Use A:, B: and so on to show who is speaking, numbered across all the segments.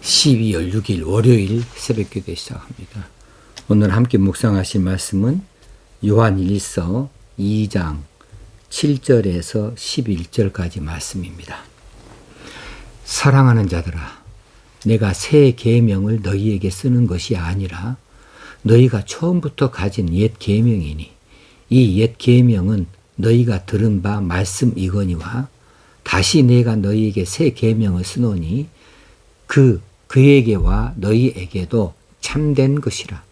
A: 12월 6일 월요일 새벽기도 시작합니다. 오늘 함께 묵상하실 말씀은 요한일서 2장 7절에서 11절까지 말씀입니다. 사랑하는 자들아, 내가 새 계명을 너희에게 쓰는 것이 아니라 너희가 처음부터 가진 옛 계명이니 이 옛 계명은 너희가 들은 바 말씀이거니와 다시 내가 너희에게 새 계명을 쓰노니 그에게와 너희에게도 참된 것이라.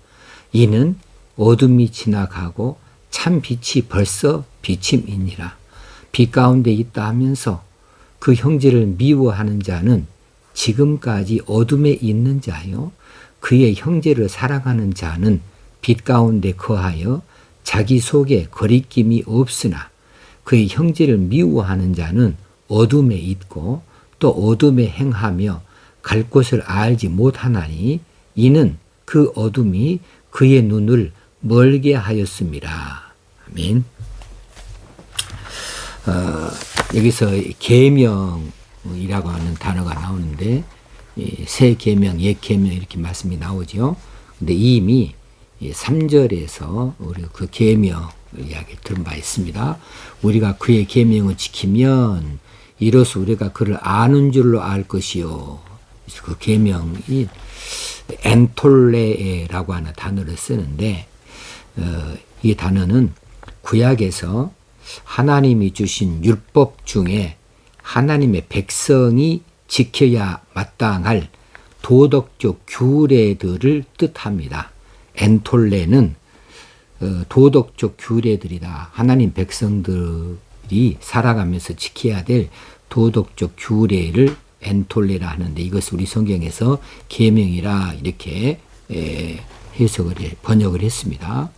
A: 이는 어둠이 지나가고 참 빛이 벌써 비침이니라. 빛 가운데 있다 하면서 그 형제를 미워하는 자는 지금까지 어둠에 있는 자요, 그의 형제를 사랑하는 자는 빛 가운데 거하여 자기 속에 거리낌이 없으나 그의 형제를 미워하는 자는 어둠에 있고 또 어둠에 행하며 갈 곳을 알지 못하나니 이는 그 어둠이 그의 눈을 멀게 하였습니다. 아멘. 여기서 계명이라고 하는 단어가 나오는데 새 계명, 옛 계명 이렇게 말씀이 나오죠. 근데 이미 3절에서 우리 그 계명 이야기를 들은 바 있습니다. 우리가 그의 계명을 지키면 이로써 우리가 그를 아는 줄로 알 것이요. 그 계명이 엔톨레라고 하는 단어를 쓰는데 이 단어는 구약에서 하나님이 주신 율법 중에 하나님의 백성이 지켜야 마땅할 도덕적 규례들을 뜻합니다. 엔톨레는 도덕적 규례들이다. 하나님 백성들이 살아가면서 지켜야 될 도덕적 규례를 엔톨레라 하는데 이것을 우리 성경에서 계명이라 이렇게 번역을 했습니다.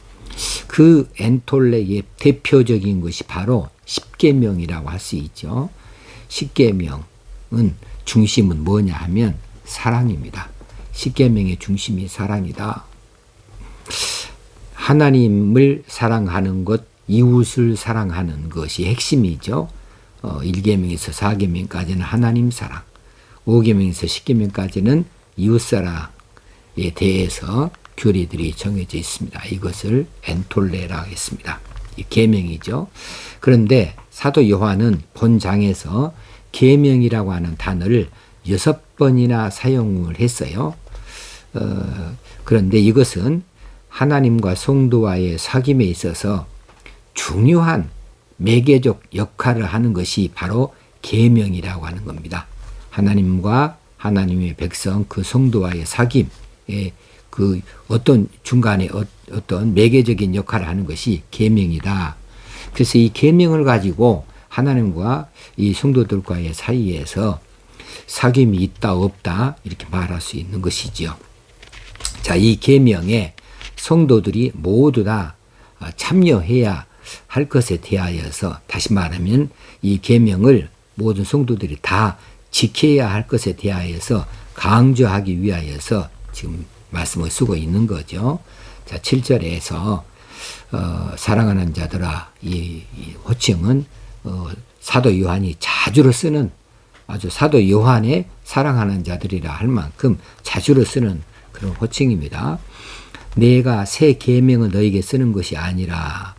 A: 그 엔톨레의 대표적인 것이 바로 십계명이라고 할 수 있죠. 십계명은 중심은 뭐냐 하면 사랑입니다. 십계명의 중심이 사랑이다. 하나님을 사랑하는 것, 이웃을 사랑하는 것이 핵심이죠. 1계명에서 4계명까지는 하나님 사랑, 5계명에서 10계명까지는 이웃사랑에 대해서 규례들이 정해져 있습니다. 이것을 엔톨레라고 했습니다. 이 계명이죠. 그런데 사도 요한은 본장에서 계명이라고 하는 단어를 6번이나 사용을 했어요. 그런데 이것은 하나님과 성도와의 사귐에 있어서 중요한 매개적 역할을 하는 것이 바로 계명이라고 하는 겁니다. 하나님과 하나님의 백성, 그 성도와의 사귐에 그 어떤 중간에 어떤 매개적인 역할을 하는 것이 계명이다. 그래서 이 계명을 가지고 하나님과 이 성도들과의 사이에서 사귐이 있다 없다 이렇게 말할 수 있는 것이지요. 자, 이 계명에 성도들이 모두 다 참여해야 할 것에 대하여서, 다시 말하면 이 계명을 모든 성도들이 다 지켜야 할 것에 대하여서 강조하기 위하여서 지금 말씀을 쓰고 있는 거죠. 자, 7절에서 사랑하는 자들아, 이 호칭은 사도 요한이 자주로 쓰는, 아주 사도 요한의 사랑하는 자들이라 할 만큼 자주로 쓰는 그런 호칭입니다. 내가 새 계명을 너에게 쓰는 것이 아니라,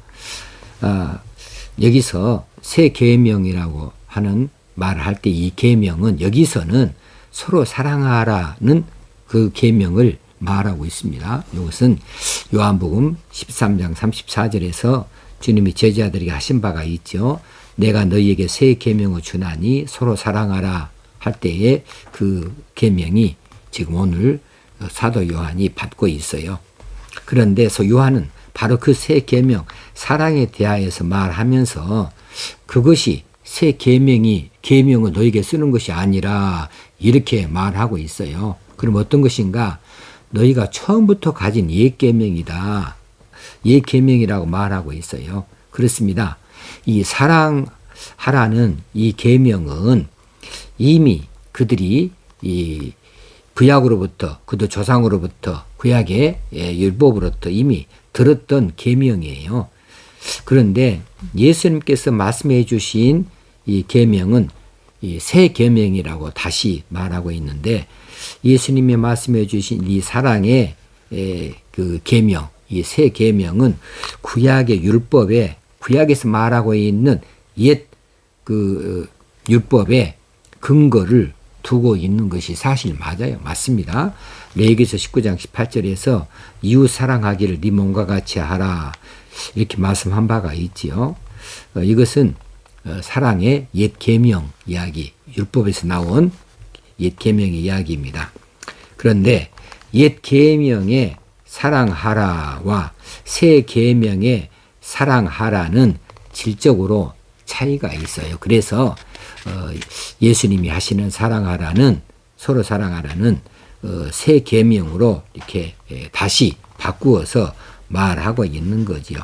A: 여기서 새 계명이라고 하는 말을 할 때 이 계명은 여기서는 서로 사랑하라는 그 계명을 말하고 있습니다. 이것은 요한복음 13장 34절에서 주님이 제자들에게 하신 바가 있죠. 내가 너희에게 새 계명을 주나니 서로 사랑하라 할 때의 그 계명이 지금 오늘 사도 요한이 받고 있어요. 그런데 요한은 바로 그 새 계명, 사랑에 대하여서 말하면서 그것이 새 계명을 너에게 쓰는 것이 아니라 이렇게 말하고 있어요. 그럼 어떤 것인가? 너희가 처음부터 가진 옛 계명이다. 옛 계명이라고 말하고 있어요. 그렇습니다. 이 사랑하라는 이 계명은 이미 그들이 이 구약으로부터, 그도 조상으로부터, 구약의 율법으로부터 이미 들었던 계명이에요. 그런데 예수님께서 말씀해 주신 이 계명은 이 새 계명이라고 다시 말하고 있는데, 예수님이 말씀해 주신 이 사랑의 그 계명, 이 새 계명은 구약의 율법에, 구약에서 말하고 있는 옛 그 율법의 근거를 두고 있는 것이 사실 맞아요. 맞습니다. 레위기서 19장 18절에서 이웃 사랑하기를 네 몸과 같이 하라, 이렇게 말씀한 바가 있지요. 이것은 사랑의 옛 계명 이야기, 율법에서 나온 옛 계명의 이야기입니다. 그런데 옛 계명의 사랑하라와 새 계명의 사랑하라는 질적으로 차이가 있어요. 그래서 예수님이 하시는 사랑하라는, 서로 사랑하라는 새 계명으로 이렇게 다시 바꾸어서 말하고 있는 거지요.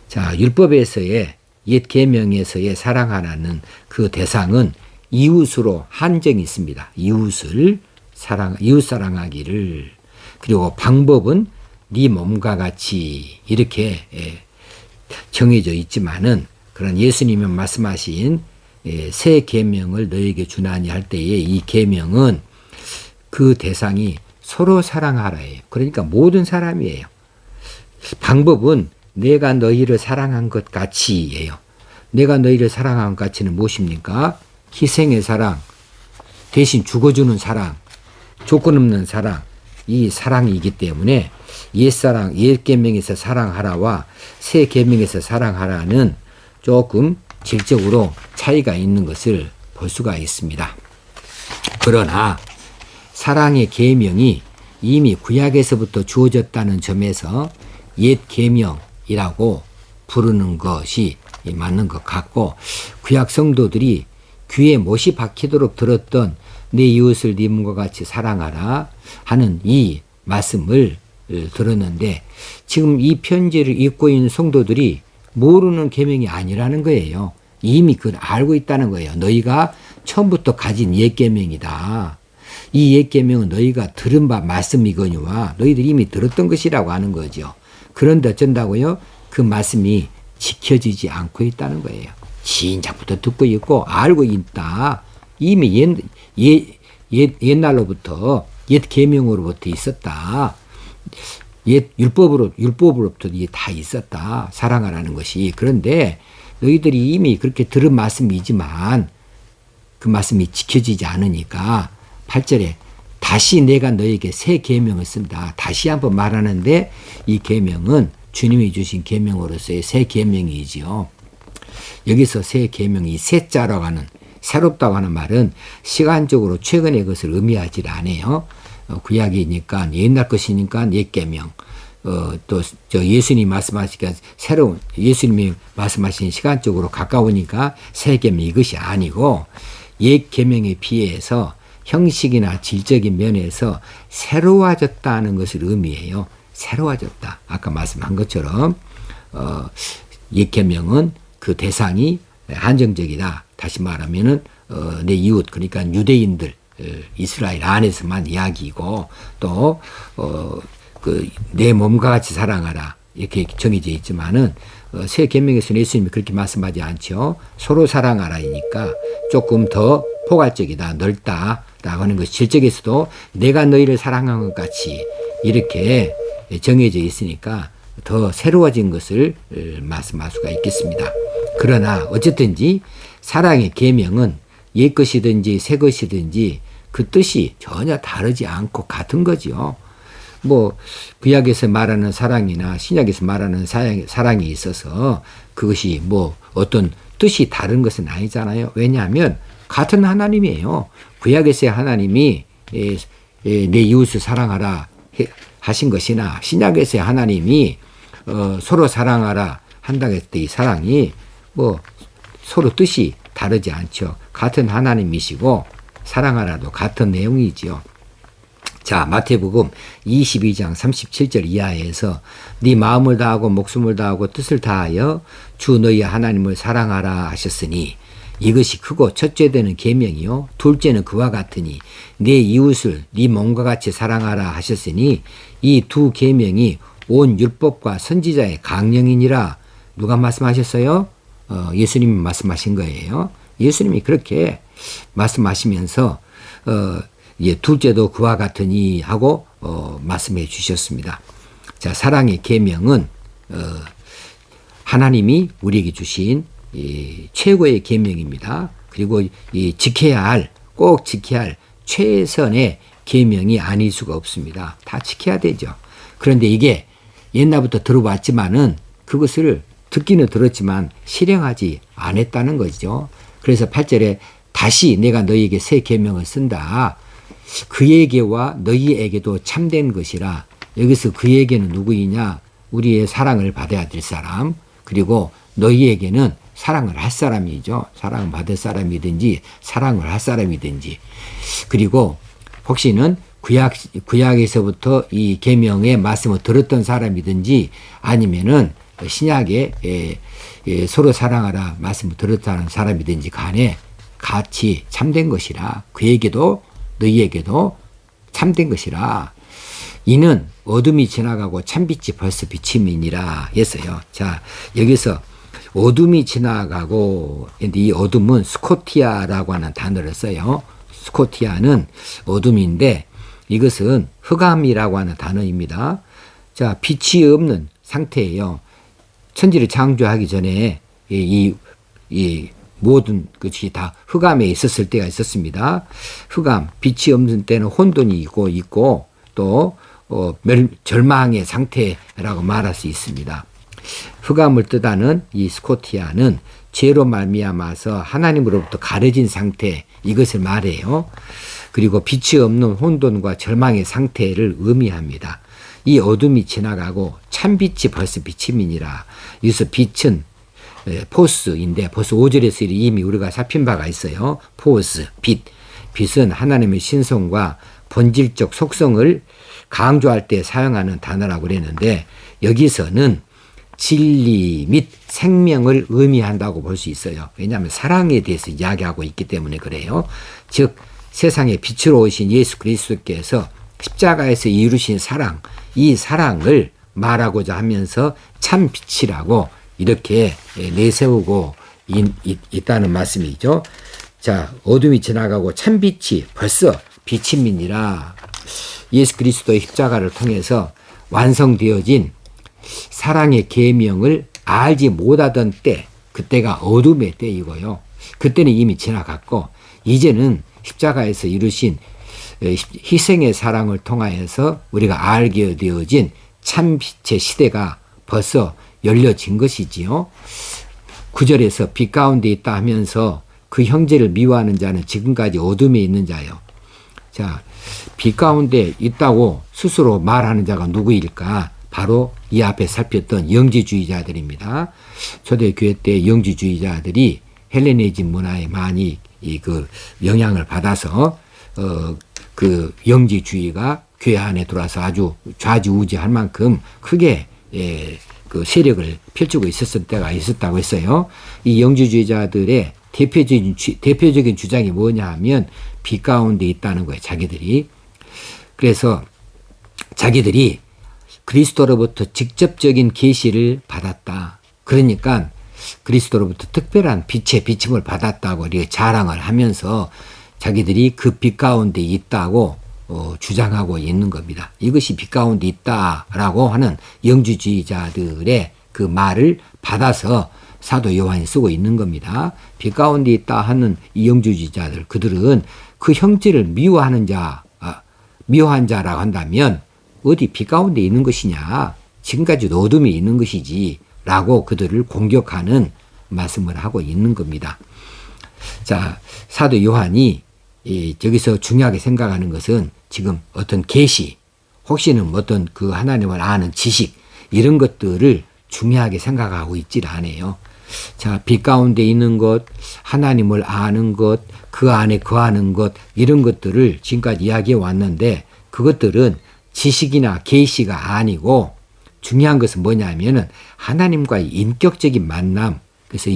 A: 자, 율법에서의 옛 계명에서의 사랑하라는 그 대상은 이웃으로 한정이 있습니다. 이웃 사랑하기를. 그리고 방법은 네 몸과 같이 이렇게 정해져 있지만은, 그런 예수님이 말씀하신 새 계명을 너에게 주나니 할 때에 이 계명은 그 대상이 서로 사랑하라예요. 그러니까 모든 사람이에요. 방법은 내가 너희를 사랑한 것 같이예요. 내가 너희를 사랑한 것 같이는 무엇입니까? 희생의 사랑, 대신 죽어주는 사랑, 조건 없는 사랑, 이 사랑이기 때문에 옛사랑, 옛 계명에서 사랑하라와 새 계명에서 사랑하라는 조금 질적으로 차이가 있는 것을 볼 수가 있습니다. 그러나 사랑의 계명이 이미 구약에서부터 주어졌다는 점에서 옛 계명이라고 부르는 것이 맞는 것 같고, 구약 성도들이 귀에 못이 박히도록 들었던 내 이웃을 네 몸과 같이 사랑하라 하는 이 말씀을 들었는데, 지금 이 편지를 읽고 있는 성도들이 모르는 계명이 아니라는 거예요. 이미 그걸 알고 있다는 거예요. 너희가 처음부터 가진 옛 계명이다. 이 옛 계명은 너희가 들은 바 말씀이거니와 너희들이 이미 들었던 것이라고 하는 거죠. 그런데 어쩐다고요? 그 말씀이 지켜지지 않고 있다는 거예요. 진작부터 듣고 있고 알고 있다. 이미 옛날로부터 옛 계명으로부터 있었다. 옛 율법으로부터 이게 다 있었다. 사랑하라는 것이. 그런데 너희들이 이미 그렇게 들은 말씀이지만 그 말씀이 지켜지지 않으니까 8절에 다시 내가 너에게 새 계명을 쓴다. 다시 한번 말하는데, 이 계명은 주님이 주신 계명으로서의 새 계명이지요. 여기서 새 계명이 새자라고 하는, 새롭다고 하는 말은 시간적으로 최근의 것을 의미하지 않아요. 구약이니까 옛날 것이니까 옛 계명. 또 예수님이 말씀하시니까 새로운, 예수님이 말씀하신 시간적으로 가까우니까 새 계명, 이것이 아니고 옛 계명에 비해서 형식이나 질적인 면에서 새로워졌다는 것을 의미해요. 새로워졌다. 아까 말씀한 것처럼 옛 계명은 그 대상이 한정적이다. 다시 말하면은 내 이웃, 그러니까 유대인들, 이스라엘 안에서만 이야기고, 또 내 몸과 같이 사랑하라 이렇게 정해져 있지만은 새 계명에서는 예수님이 그렇게 말씀하지 않죠. 서로 사랑하라이니까 조금 더 포괄적이다, 넓다라고 하는 것이 질적에서도 내가 너희를 사랑한 것 같이 이렇게 정해져 있으니까 더 새로워진 것을 말씀할 수가 있겠습니다. 그러나 어쨌든지 사랑의 계명은 옛 것이든지 새 것이든지 그 뜻이 전혀 다르지 않고 같은 거지요. 뭐 구약에서 말하는 사랑이나 신약에서 말하는 사랑이 있어서 그것이 뭐 어떤 뜻이 다른 것은 아니잖아요. 왜냐하면 같은 하나님이에요. 구약에서의 하나님이 내 이웃을 사랑하라 하신 것이나 신약에서의 하나님이 서로 사랑하라 한다고 했을 때 이 사랑이 뭐 서로 뜻이 다르지 않죠. 같은 하나님이시고 사랑하라도 같은 내용이지요. 자, 마태복음 22장 37절 이하에서 네 마음을 다하고 목숨을 다하고 뜻을 다하여 주 너희 하나님을 사랑하라 하셨으니 이것이 크고 첫째 되는 계명이요 둘째는 그와 같으니 내 이웃을 네 몸과 같이 사랑하라 하셨으니 이 두 계명이 온 율법과 선지자의 강령이니라. 누가 말씀하셨어요? 예수님이 말씀하신 거예요. 예수님이 그렇게 말씀하시면서 둘째도 그와 같으니 하고 말씀해 주셨습니다. 자, 사랑의 계명은 하나님이 우리에게 주신 최고의 계명입니다. 그리고 꼭 지켜야 할 최선의 계명이 아닐 수가 없습니다. 다 지켜야 되죠. 그런데 이게 옛날부터 들어봤지만은 그것을 듣기는 들었지만 실행하지 않았다는 거죠. 그래서 8절에 다시 내가 너희에게 새 계명을 쓴다. 그에게와 너희에게도 참된 것이라. 여기서 그에게는 누구이냐? 우리의 사랑을 받아야 될 사람, 그리고 너희에게는 사랑을 할 사람이죠. 사랑을 받을 사람이든지 사랑을 할 사람이든지. 그리고 혹시는 구약에서부터 이 계명의 말씀을 들었던 사람이든지 아니면은 신약에 서로 사랑하라 말씀을 들었다는 사람이든지 간에 같이 참된 것이라. 그에게도 너희에게도 참된 것이라. 이는 어둠이 지나가고 참빛이 벌써 비침이니라 했어요. 자, 여기서 어둠이 지나가고, 이 어둠은 스코티아라고 하는 단어를 써요. 스코티아는 어둠인데 이것은 흑암이라고 하는 단어입니다. 자, 빛이 없는 상태예요. 천지를 창조하기 전에 이 모든 것이 다 흑암에 있었을 때가 있었습니다. 흑암, 빛이 없는 때는 혼돈이 있고 또 절망의 상태라고 말할 수 있습니다. 흑암을 뜻하는 이 스코티아는 죄로 말미암아서 하나님으로부터 가려진 상태, 이것을 말해요. 그리고 빛이 없는 혼돈과 절망의 상태를 의미합니다. 이 어둠이 지나가고 참빛이 벌써 비침이니라. 여기서 빛은 포스인데 벌써 5절에서 이미 우리가 살핀 바가 있어요. 포스, 빛. 빛은 하나님의 신성과 본질적 속성을 강조할 때 사용하는 단어라고 그랬는데 여기서는 진리 및 생명을 의미한다고 볼 수 있어요. 왜냐하면 사랑에 대해서 이야기하고 있기 때문에 그래요. 즉 세상에 빛으로 오신 예수 그리스도께서 십자가에서 이루신 사랑, 이 사랑을 말하고자 하면서 참 빛이라고 이렇게 내세우고 있다는 말씀이죠. 자, 어둠이 지나가고 참 빛이 벌써 비침이니라. 예수 그리스도의 십자가를 통해서 완성되어진 사랑의 계명을 알지 못하던 때, 그때가 어둠의 때이고요. 그때는 이미 지나갔고 이제는 십자가에서 이루신 희생의 사랑을 통하여서 우리가 알게 되어진 참빛의 시대가 벌써 열려진 것이지요. 9절에서 빛 가운데 있다 하면서 그 형제를 미워하는 자는 지금까지 어둠에 있는 자요. 자, 빛 가운데 있다고 스스로 말하는 자가 누구일까? 바로 이 앞에 살폈던 영지주의자들입니다. 초대교회 때 영지주의자들이 헬레니즘 문화에 많이 그 영향을 받아서 그 영지주의가 교회 안에 들어와서 아주 좌지우지할 만큼 크게 그 세력을 펼치고 있었을 때가 있었다고 했어요. 이 영지주의자들의 대표적인 주장이 뭐냐 하면 빛 가운데 있다는 거예요. 자기들이. 그래서 자기들이 그리스도로부터 직접적인 계시를 받았다. 그러니까 그리스도로부터 특별한 빛의 비침을 받았다고 이렇게 자랑을 하면서 자기들이 그 빛 가운데 있다고 주장하고 있는 겁니다. 이것이 빛 가운데 있다라고 하는 영주주의자들의 그 말을 받아서 사도 요한이 쓰고 있는 겁니다. 빛 가운데 있다 하는 이 영주주의자들, 그들은 그 형제를 미워한 자라고 한다면 어디 빛 가운데 있는 것이냐? 지금까지도 어둠에 있는 것이지 라고 그들을 공격하는 말씀을 하고 있는 겁니다. 자, 사도 요한이 저기서 중요하게 생각하는 것은 지금 어떤 계시, 혹시는 어떤 그 하나님을 아는 지식, 이런 것들을 중요하게 생각하고 있질 않아요. 자, 빛 가운데 있는 것, 하나님을 아는 것, 그 안에 거하는 것, 이런 것들을 지금까지 이야기해 왔는데 그것들은 지식이나 계시가 아니고 중요한 것은 뭐냐면은 하나님과의 인격적인 만남. 그래서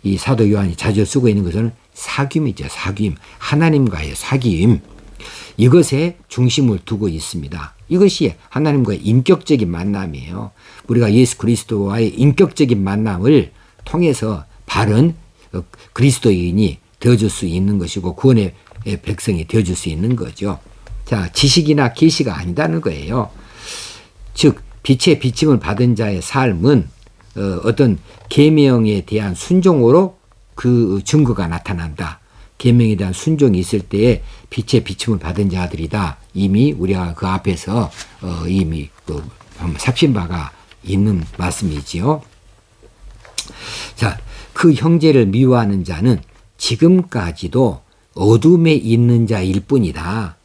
A: 이 사도 요한이 자주 쓰고 있는 것은 사귐이죠. 사귐. 하나님과의 사귐. 이것에 중심을 두고 있습니다. 이것이 하나님과의 인격적인 만남이에요. 우리가 예수 그리스도와의 인격적인 만남을 통해서 바른 그리스도인이 되어줄 수 있는 것이고 구원의 백성이 되어줄 수 있는 거죠. 자, 지식이나 계시가 아니다는 거예요. 즉 빛의 비침을 받은 자의 삶은 어떤 계명에 대한 순종으로 그 증거가 나타난다. 계명에 대한 순종이 있을 때에 빛의 비침을 받은 자들이다. 이미 우리가 그 앞에서 이미 살핀 바가 있는 말씀이지요. 자, 그 형제를 미워하는 자는 지금까지도 어둠에 있는 자일 뿐이다.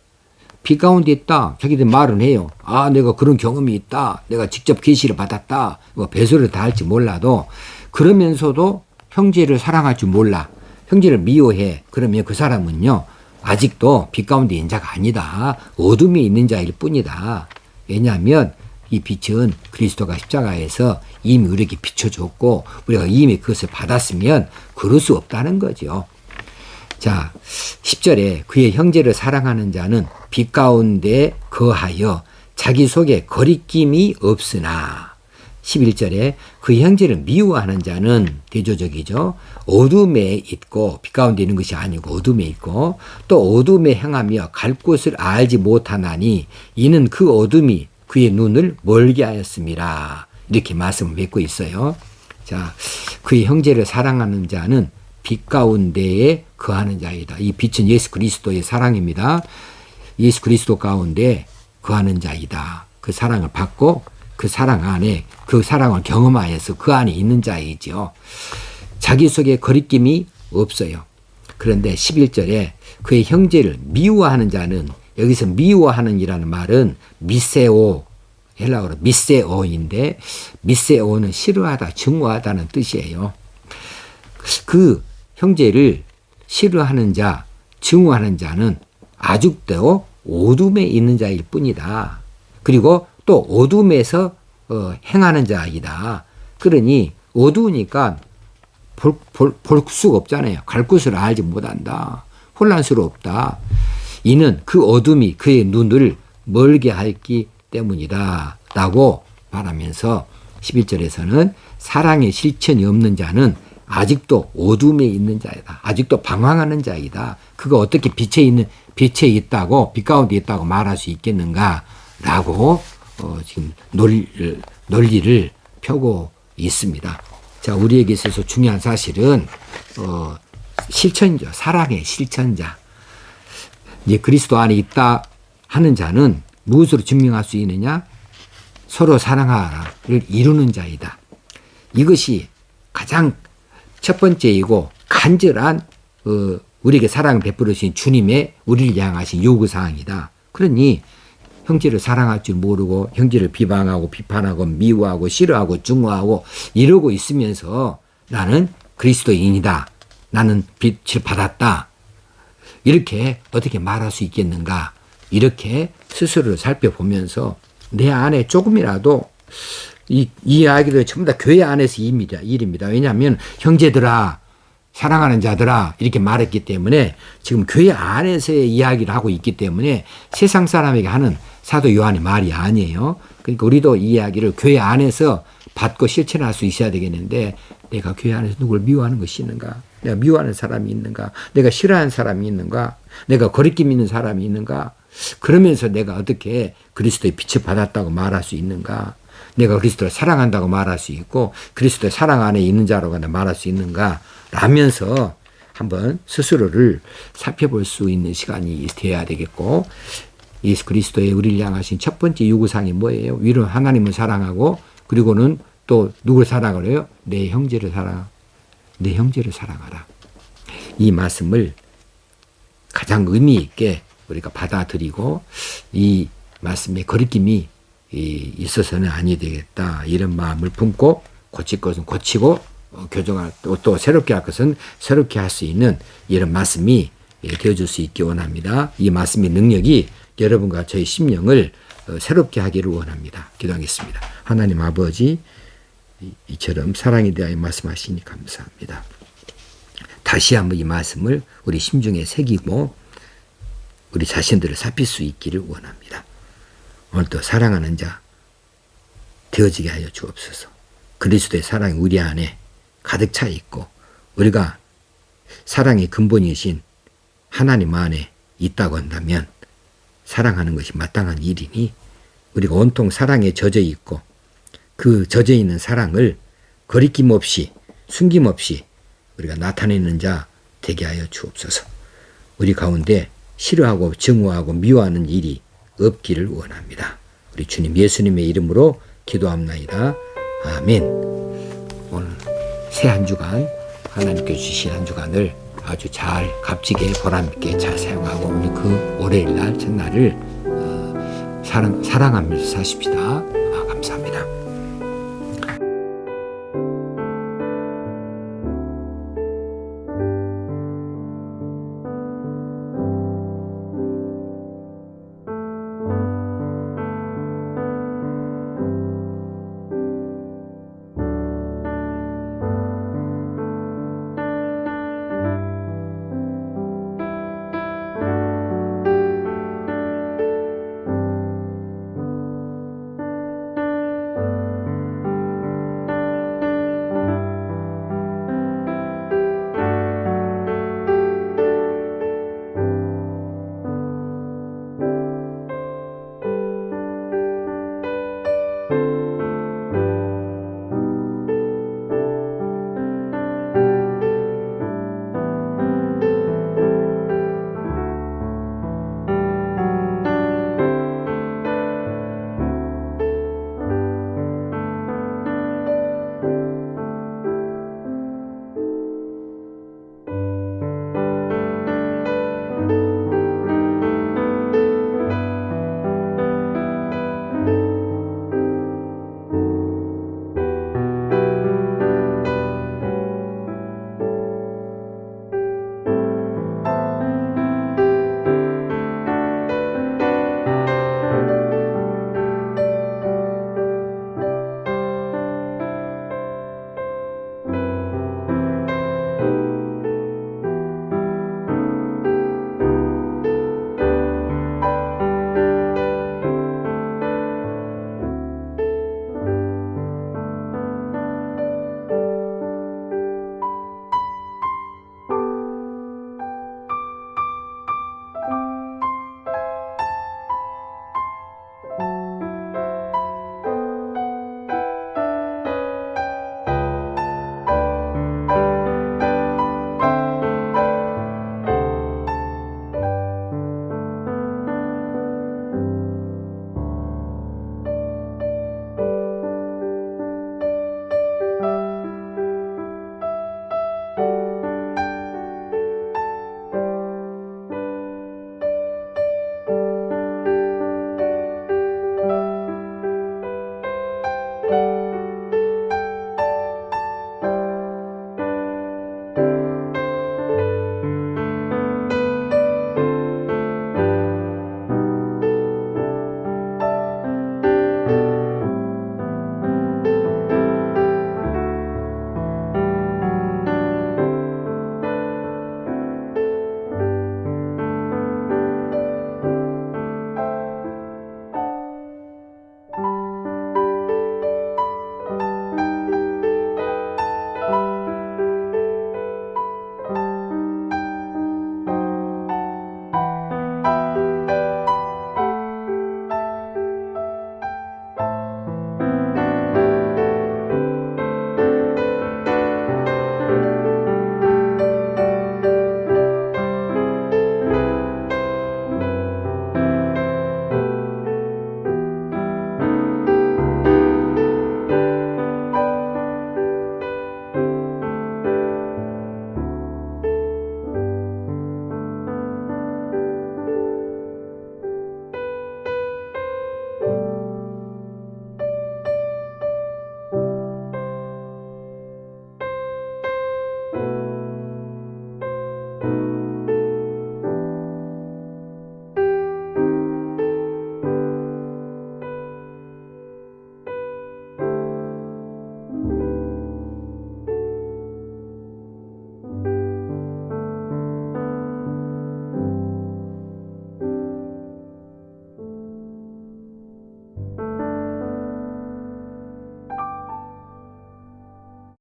A: 빛 가운데 있다. 자기들 말은 해요. 아, 내가 그런 경험이 있다. 내가 직접 계시를 받았다. 배설을 다 할지 몰라도 그러면서도 형제를 사랑할 줄 몰라. 형제를 미워해. 그러면 그 사람은요, 아직도 빛 가운데 있는 자가 아니다. 어둠에 있는 자일 뿐이다. 왜냐하면 이 빛은 그리스도가 십자가에서 이미 우리에게 비춰줬고 우리가 이미 그것을 받았으면 그럴 수 없다는 거죠. 자, 10절에 그의 형제를 사랑하는 자는 빛 가운데 거하여 자기 속에 거리낌이 없으나 11절에 그 형제를 미워하는 자는 대조적이죠. 어둠에 있고 빛 가운데 있는 것이 아니고 어둠에 있고 또 어둠에 행하며 갈 곳을 알지 못하나니 이는 그 어둠이 그의 눈을 멀게 하였습니다. 이렇게 말씀을 맺고 있어요. 자, 그의 형제를 사랑하는 자는 빛 가운데에 거하는 자이다. 이 빛은 예수 그리스도의 사랑입니다. 예수 그리스도 가운데 거하는 자이다. 그 사랑을 받고 그 사랑 안에 그 사랑을 경험하여서 그 안에 있는 자이죠. 자기 속에 거리낌이 없어요. 그런데 11절에 그의 형제를 미워하는 자는 여기서 미워하는 이라는 말은 미세오, 헬라어로 미세오인데 미세오는 싫어하다, 증오하다는 뜻이에요. 그 형제를 싫어하는 자, 증오하는 자는 아직도 어둠에 있는 자일 뿐이다. 그리고 또 어둠에서 행하는 자이다. 그러니 어두우니까 볼 수가 없잖아요. 갈 곳을 알지 못한다. 혼란스럽다. 이는 그 어둠이 그의 눈을 멀게 하기 때문이다. 라고 말하면서 11절에서는 사랑의 실천이 없는 자는 아직도 어둠에 있는 자이다. 아직도 방황하는 자이다. 그가 어떻게 빛에 있다고, 빛 가운데 있다고 말할 수 있겠는가? 라고 지금 논리를 펴고 있습니다. 자, 우리에게 있어서 중요한 사실은 실천이죠. 사랑의 실천자. 이제 그리스도 안에 있다 하는 자는 무엇으로 증명할 수 있느냐? 서로 사랑하라를 이루는 자이다. 이것이 가장 첫 번째이고 간절한 우리에게 사랑을 베풀으신 주님의 우리를 향하신 요구사항이다. 그러니 형제를 사랑할 줄 모르고 형제를 비방하고 비판하고 미워하고 싫어하고 증오하고 이러고 있으면서 나는 그리스도인이다. 나는 빛을 받았다. 이렇게 어떻게 말할 수 있겠는가? 이렇게 스스로를 살펴보면서 내 안에 조금이라도 이 이야기들 전부 다 교회 안에서 일입니다. 왜냐하면 형제들아, 사랑하는 자들아 이렇게 말했기 때문에 지금 교회 안에서의 이야기를 하고 있기 때문에 세상 사람에게 하는 사도 요한의 말이 아니에요. 그러니까 우리도 이 이야기를 교회 안에서 받고 실천할 수 있어야 되겠는데 내가 교회 안에서 누구를 미워하는 것이 있는가? 내가 미워하는 사람이 있는가? 내가 싫어하는 사람이 있는가? 내가 거리낌 있는 사람이 있는가? 그러면서 내가 어떻게 그리스도의 빛을 받았다고 말할 수 있는가? 내가 그리스도를 사랑한다고 말할 수 있고 그리스도의 사랑 안에 있는 자라고 말할 수 있는가? 라면서 한번 스스로를 살펴볼 수 있는 시간이 되어야 되겠고 예수 그리스도의 우리를 향하신 첫 번째 요구사항이 뭐예요? 위로 하나님을 사랑하고 그리고는 또 누구를 사랑을 해요? 내 형제를 사랑하라. 이 말씀을 가장 의미 있게 우리가 받아들이고 이 말씀에 거리낌이 있어서는 아니 되겠다. 이런 마음을 품고 고칠 것은 고치고 교정할 또 새롭게 할 것은 새롭게 할 수 있는 이런 말씀이 되어줄 수 있기 원합니다. 이 말씀의 능력이 여러분과 저희 심령을 새롭게 하기를 원합니다. 기도하겠습니다. 하나님 아버지 이처럼 사랑에 대하여 말씀하시니 감사합니다. 다시 한번 이 말씀을 우리 심중에 새기고 우리 자신들을 살필 수 있기를 원합니다. 오늘도 사랑하는 자 되어지게 하여 주옵소서. 그리스도의 사랑이 우리 안에 가득 차 있고 우리가 사랑의 근본이신 하나님 안에 있다고 한다면 사랑하는 것이 마땅한 일이니 우리가 온통 사랑에 젖어 있고 그 젖어 있는 사랑을 거리낌 없이 숨김없이 우리가 나타내는 자 되게 하여 주옵소서. 우리 가운데 싫어하고 증오하고 미워하는 일이 없기를 원합니다. 우리 주님 예수님의 이름으로 기도합나이다. 아멘. 오늘 새 한 주간 하나님께 주신 한 주간을 아주 잘 값지게 보람있게 잘 사용하고 오늘 그 월요일 날 첫날을 사랑하면서 사십시다. 감사합니다.